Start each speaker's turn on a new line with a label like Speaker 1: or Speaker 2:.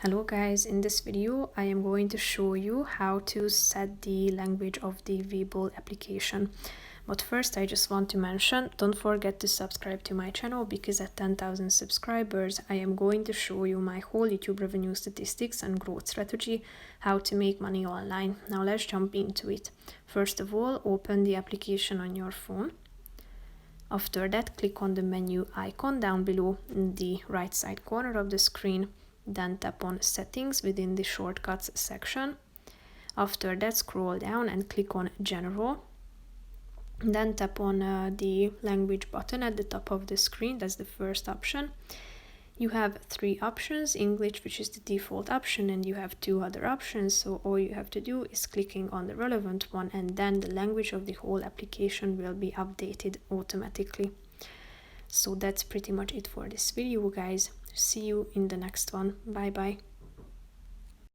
Speaker 1: Hello guys, in this video I am going to show you how to set the language of the Webull application. But first I just want to mention, don't forget to subscribe to my channel because at 10,000 subscribers I am going to show you my whole YouTube revenue statistics and growth strategy, how to make money online. Now let's jump into it. First of all, open the application on your phone. After that, click on the menu icon down below in the right side corner of the screen. Then tap on Settings within the Shortcuts section. After that, scroll down and click on General. Then tap on the Language button at the top of the screen. That's the first option. You have three options: English, which is the default option, and you have two other options. So all you have to do is clicking on the relevant one, and then the language of the whole application will be updated automatically. So that's pretty much it for this video, guys. See you in the next one. Bye bye.